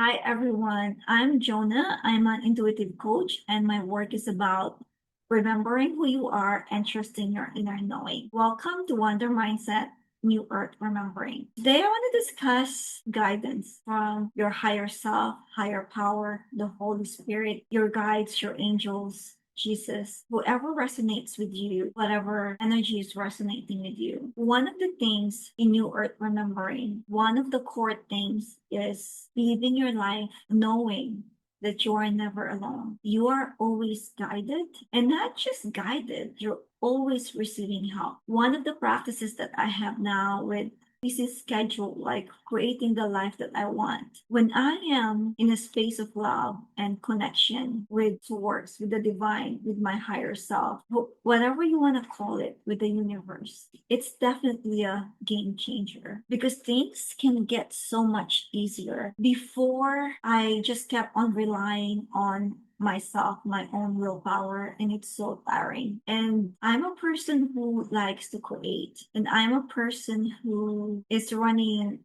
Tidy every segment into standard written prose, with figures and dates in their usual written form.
Hi everyone, I'm Jonna. I'm an intuitive coach, and my work is about remembering who you are and trusting your inner knowing. Welcome to Wonder Mindset New Earth Remembering. Today, I want to discuss guidance from your higher self, higher power, the Holy Spirit, your guides, your angels, Jesus, whoever resonates with you, whatever energy is resonating with you. One of the things in New Earth Remembering, one of the core things is living your life knowing that you are never alone. You are always guided, and not just guided, you're always receiving help. One of the practices that I have now with busy schedule, like creating the life that I want. When I am in a space of love and connection with source, with the divine, with my higher self, whatever you want to call it, with the universe, it's definitely a game changer because things can get so much easier. Before, I just kept on relying on myself, my own willpower, and it's so tiring. And I'm a person who likes to create, and I'm a person who is running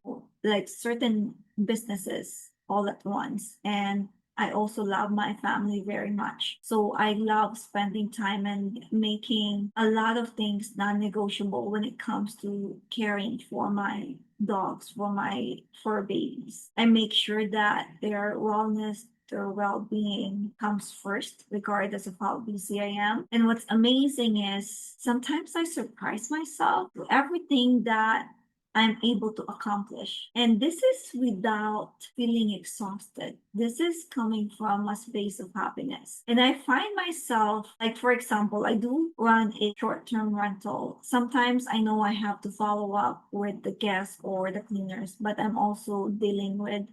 like certain businesses all at once. And I also love my family very much. So I love spending time and making a lot of things non-negotiable when it comes to caring for my dogs, for my fur babies. I make sure that their wellness, their well-being comes first, regardless of how busy I am. And what's amazing is sometimes I surprise myself with everything that I'm able to accomplish. And this is without feeling exhausted. This is coming from a space of happiness. And I find myself, like, for example, I do run a short term rental. Sometimes I know I have to follow up with the guests or the cleaners, but I'm also dealing with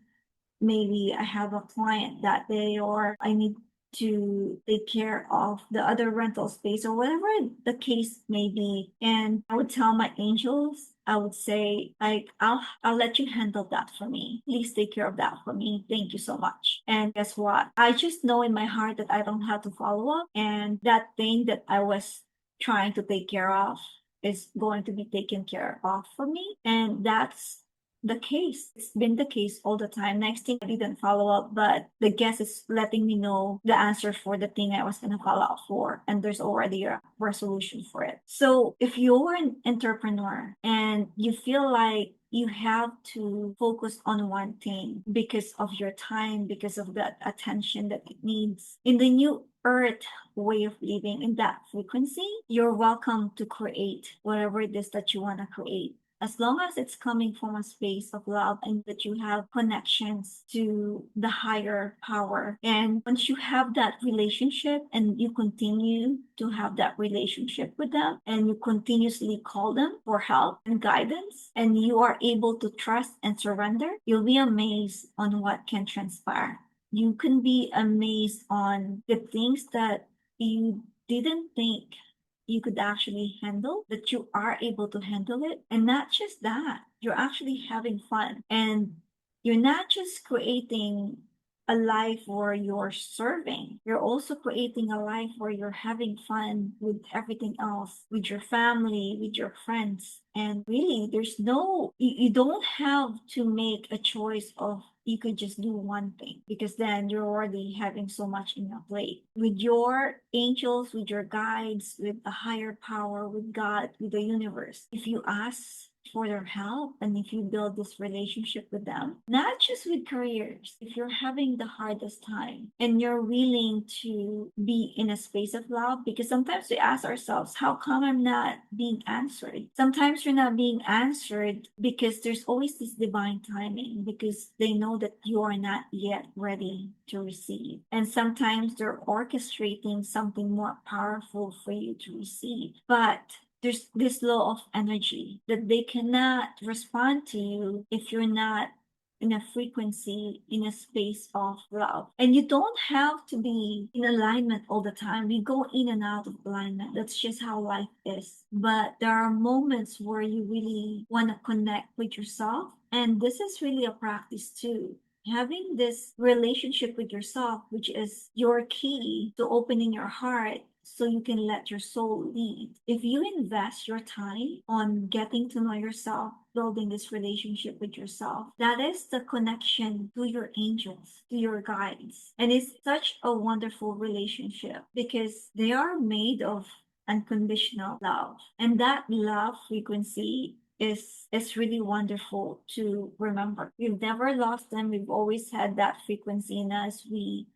maybe I have a client that day or I need to take care of the other rental space or whatever the case may be. And I would tell my angels, I would say, like, I'll let you handle that for me. Please take care of that for me. Thank you so much. And guess what? I just know in my heart that I don't have to follow up. And that thing that I was trying to take care of is going to be taken care of for me. And that's the case. It's been the case all the time. Next thing, I didn't follow up, but the guest is letting me know the answer for the thing I was going to follow up for. And there's already a resolution for it. So if you're an entrepreneur and you feel like you have to focus on one thing because of your time, because of the attention that it needs, in the new earth way of living in that frequency, you're welcome to create whatever it is that you want to create, as long as it's coming from a space of love and that you have connections to the higher power. And once you have that relationship and you continue to have that relationship with them and you continuously call them for help and guidance and you are able to trust and surrender, you'll be amazed on what can transpire. You can be amazed on the things that you didn't think you could actually handle, that you are able to handle it. And not just that, you're actually having fun. And you're not just creating a life where you're serving, you're also creating a life where you're having fun with everything else, with your family, with your friends. And really, there's no, you don't have to make a choice of you could just do one thing because then you're already having so much in your plate. With your angels, with your guides, with a higher power, with God, with the universe, if you ask for their help and if you build this relationship with them, not just with careers, if you're having the hardest time and you're willing to be in a space of love, because sometimes we ask ourselves, how come I'm not being answered? Sometimes you're not being answered because there's always this divine timing, because they know that you are not yet ready to receive. And sometimes they're orchestrating something more powerful for you to receive. But there's this law of energy that they cannot respond to you if you're not in a frequency, in a space of love. And you don't have to be in alignment all the time. We go in and out of alignment. That's just how life is. But there are moments where you really want to connect with yourself. And this is really a practice too. Having this relationship with yourself, which is your key to opening your heart so you can let your soul lead. If you invest your time on getting to know yourself, building this relationship with yourself, that is the connection to your angels, to your guides. And it's such a wonderful relationship because they are made of unconditional love. And that love frequency is really wonderful to remember. We've never lost them. We've always had that frequency in us. We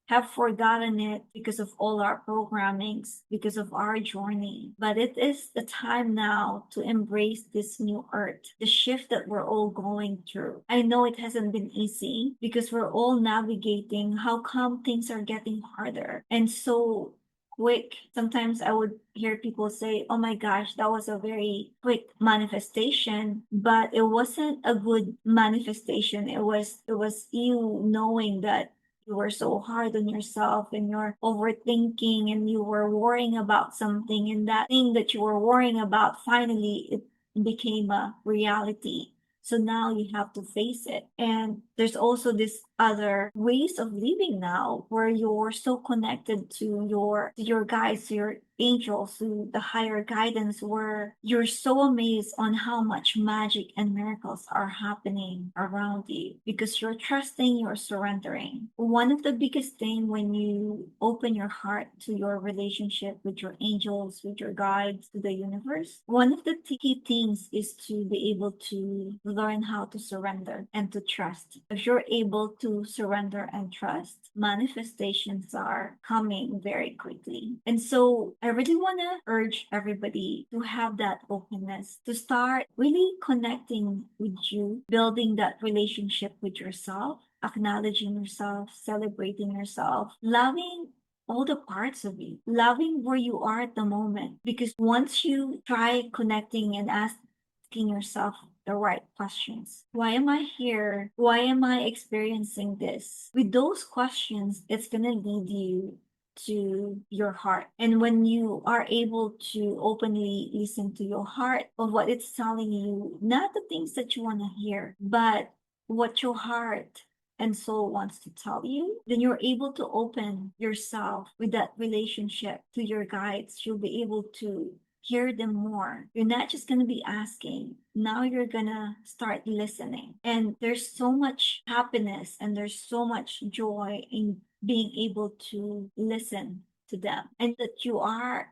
have forgotten it because of all our programmings, because of our journey. But it is the time now to embrace this new earth, the shift that we're all going through. I know it hasn't been easy because we're all navigating how come things are getting harder. And so quick. Sometimes I would hear people say, "Oh my gosh, that was a very quick manifestation," but it wasn't a good manifestation. It was you knowing that you were so hard on yourself and you're overthinking and you were worrying about something, and that thing that you were worrying about finally it became a reality. So now you have to face it. And there's also this other ways of living now where you're so connected to your guides, to your angels, to the higher guidance, where you're so amazed on how much magic and miracles are happening around you because you're trusting, you're surrendering. One of the biggest thing when you open your heart to your relationship with your angels, with your guides, to the universe, one of the key things is to be able to learn how to surrender and to trust. If you're able to surrender and trust, manifestations are coming very quickly. And so I really want to urge everybody to have that openness, to start really connecting with you, building that relationship with yourself, acknowledging yourself, celebrating yourself, loving all the parts of you, loving where you are at the moment. Because once you try connecting and asking yourself the right questions, why am I here? Why am I experiencing this? With those questions, it's going to lead you to your heart. And when you are able to openly listen to your heart of what it's telling you, not the things that you want to hear, but what your heart and soul wants to tell you, then you're able to open yourself with that relationship to your guides. You'll be able to hear them more. You're not just going to be asking. Now you're going to start listening. And there's so much happiness and there's so much joy in being able to listen to them, and that you are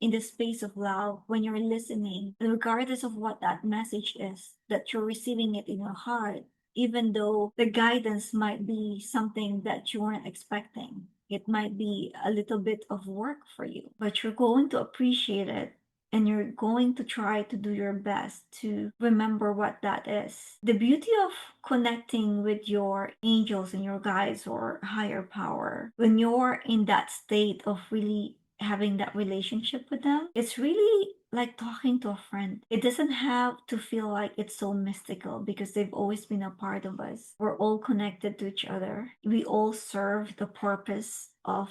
in the space of love when you're listening, regardless of what that message is, that you're receiving it in your heart, even though the guidance might be something that you weren't expecting. It might be a little bit of work for you, but you're going to appreciate it and you're going to try to do your best to remember what that is. The beauty of connecting with your angels and your guides or higher power, when you're in that state of really having that relationship with them, it's really like talking to a friend. It doesn't have to feel like it's so mystical because they've always been a part of us. We're all connected to each other. We all serve the purpose of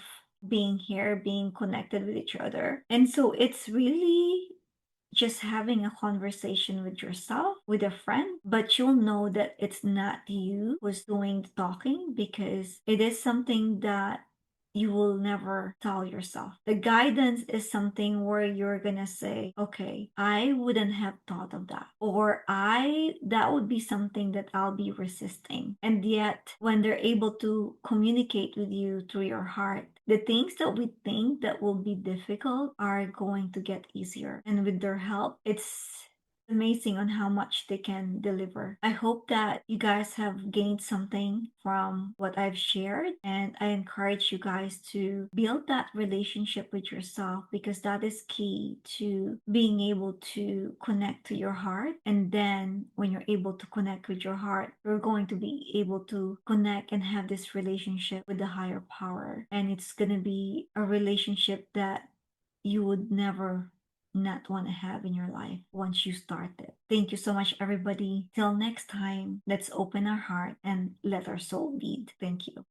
being here, being connected with each other. And so it's really just having a conversation with yourself, with a friend, but you'll know that it's not you who's doing the talking because it is something that you will never tell yourself. The guidance is something where you're gonna say, okay, I wouldn't have thought of that. Or that would be something that I'll be resisting. And yet, when they're able to communicate with you through your heart, the things that we think that will be difficult are going to get easier. And with their help, it's amazing on how much they can deliver. I hope that you guys have gained something from what I've shared, and I encourage you guys to build that relationship with yourself because that is key to being able to connect to your heart. And then when you're able to connect with your heart, you're going to be able to connect and have this relationship with the higher power. And it's going to be a relationship that you would never not want to have in your life once you start it. Thank you so much, everybody. Till next time, let's open our heart and let our soul lead. Thank you.